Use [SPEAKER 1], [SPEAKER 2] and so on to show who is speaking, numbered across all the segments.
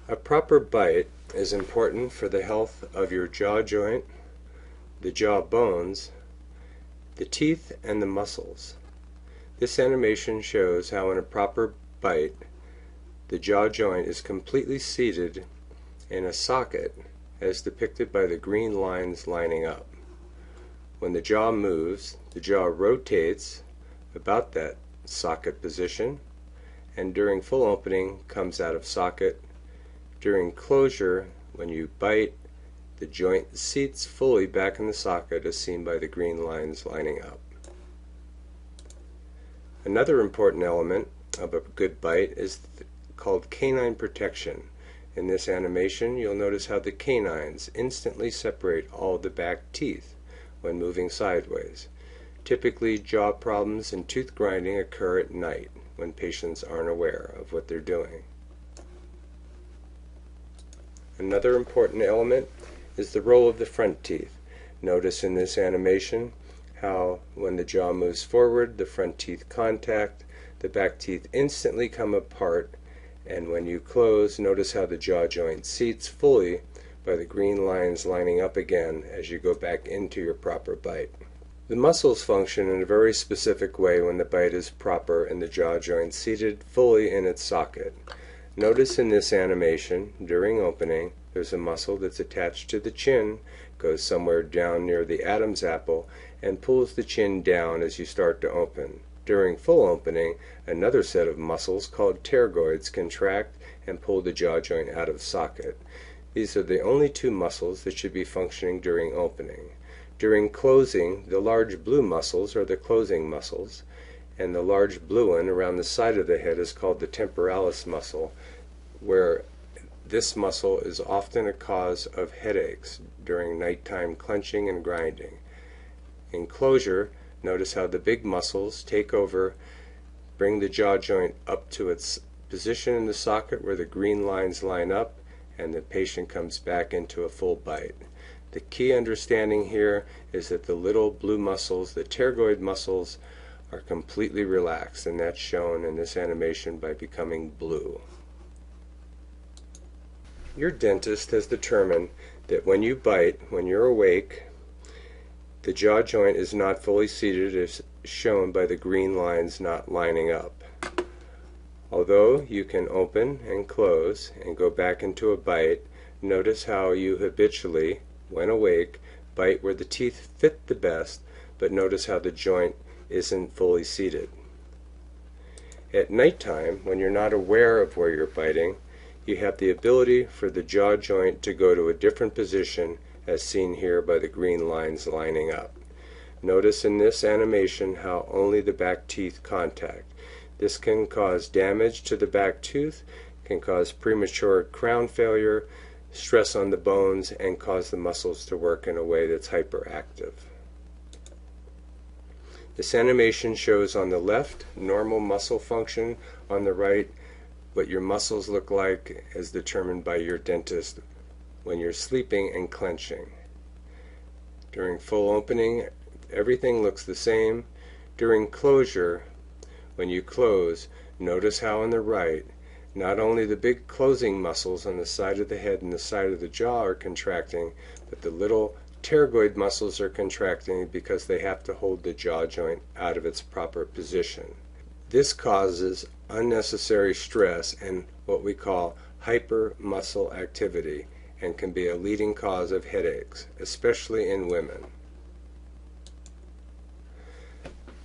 [SPEAKER 1] A proper bite is important for the health of your jaw joint, the jaw bones, the teeth, and the muscles. This animation shows how in a proper bite the jaw joint is completely seated in a socket as depicted by the green lines lining up. When the jaw moves, the jaw rotates about that socket position, and during full opening comes out of socket. During closure, when you bite, the joint seats fully back in the socket as seen by the green lines lining up. Another important element of a good bite is called canine protection. In this animation, you'll notice how the canines instantly separate all the back teeth when moving sideways. Typically, jaw problems and tooth grinding occur at night when patients aren't aware of what they're doing. Another important element is the role of the front teeth. Notice in this animation how when the jaw moves forward, the front teeth contact, the back teeth instantly come apart, and when you close, notice how the jaw joint seats fully by the green lines lining up again as you go back into your proper bite. The muscles function in a very specific way when the bite is proper and the jaw joint seated fully in its socket. Notice in this animation, during opening, there's a muscle that's attached to the chin, goes somewhere down near the Adam's apple, and pulls the chin down as you start to open. During full opening, another set of muscles called pterygoids contract and pull the jaw joint out of socket. These are the only two muscles that should be functioning during opening. During closing, the large blue muscles are the closing muscles, and the large blue one around the side of the head is called the temporalis muscle, where this muscle is often a cause of headaches during nighttime clenching and grinding. In closure, notice how the big muscles take over, bring the jaw joint up to its position in the socket where the green lines line up, and the patient comes back into a full bite. The key understanding here is that the little blue muscles, the pterygoid muscles, are completely relaxed, and that's shown in this animation by becoming blue. Your dentist has determined that when you bite, when you're awake, the jaw joint is not fully seated as shown by the green lines not lining up. Although you can open and close and go back into a bite, notice how you habitually, when awake, bite where the teeth fit the best, but notice how the joint isn't fully seated. At nighttime, when you're not aware of where you're biting, you have the ability for the jaw joint to go to a different position as seen here by the green lines lining up. Notice in this animation how only the back teeth contact. This can cause damage to the back tooth, can cause premature crown failure, stress on the bones, and cause the muscles to work in a way that's hyperactive. This animation shows on the left normal muscle function, on the right what your muscles look like as determined by your dentist when you're sleeping and clenching. During full opening, everything looks the same. During closure, when you close, notice how on the right, not only the big closing muscles on the side of the head and the side of the jaw are contracting, but the little pterygoid muscles are contracting because they have to hold the jaw joint out of its proper position. This causes unnecessary stress and what we call hypermuscle activity, and can be a leading cause of headaches, especially in women.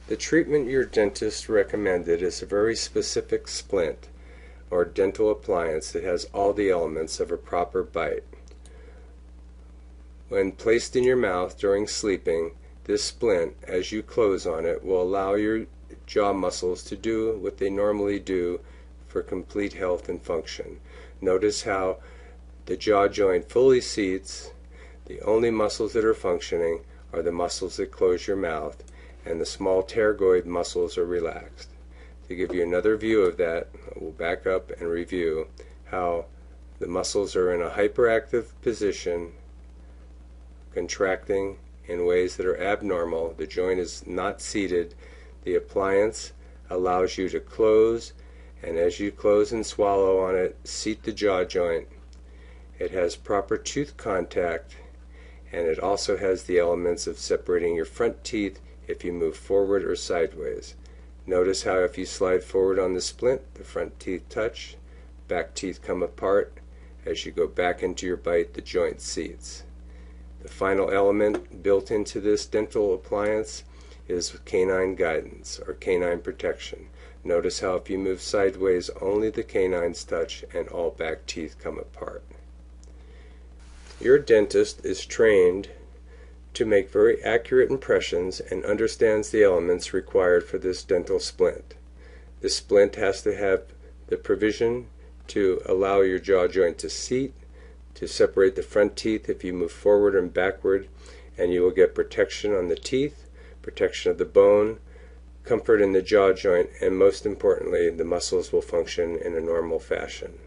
[SPEAKER 1] The treatment your dentist recommended is a very specific splint or dental appliance that has all the elements of a proper bite. When placed in your mouth during sleeping, this splint, as you close on it, will allow your jaw muscles to do what they normally do for complete health and function. Notice how the jaw joint fully seats. The only muscles that are functioning are the muscles that close your mouth, and the small pterygoid muscles are relaxed. To give you another view of that, we'll back up and review how the muscles are in a hyperactive position, contracting in ways that are abnormal. The joint is not seated. The appliance allows you to close and as you close and swallow on it, seat the jaw joint. It has proper tooth contact, and it also has the elements of separating your front teeth if you move forward or sideways. Notice how if you slide forward on the splint, the front teeth touch, back teeth come apart. As you go back into your bite, the joint seats. The final element built into this dental appliance is canine guidance or canine protection. Notice how if you move sideways, only the canines touch and all back teeth come apart. Your dentist is trained to make very accurate impressions and understands the elements required for this dental splint. The splint has to have the provision to allow your jaw joint to seat, to separate the front teeth if you move forward and backward, and you will get protection on the teeth, protection of the bone, comfort in the jaw joint, and most importantly, the muscles will function in a normal fashion.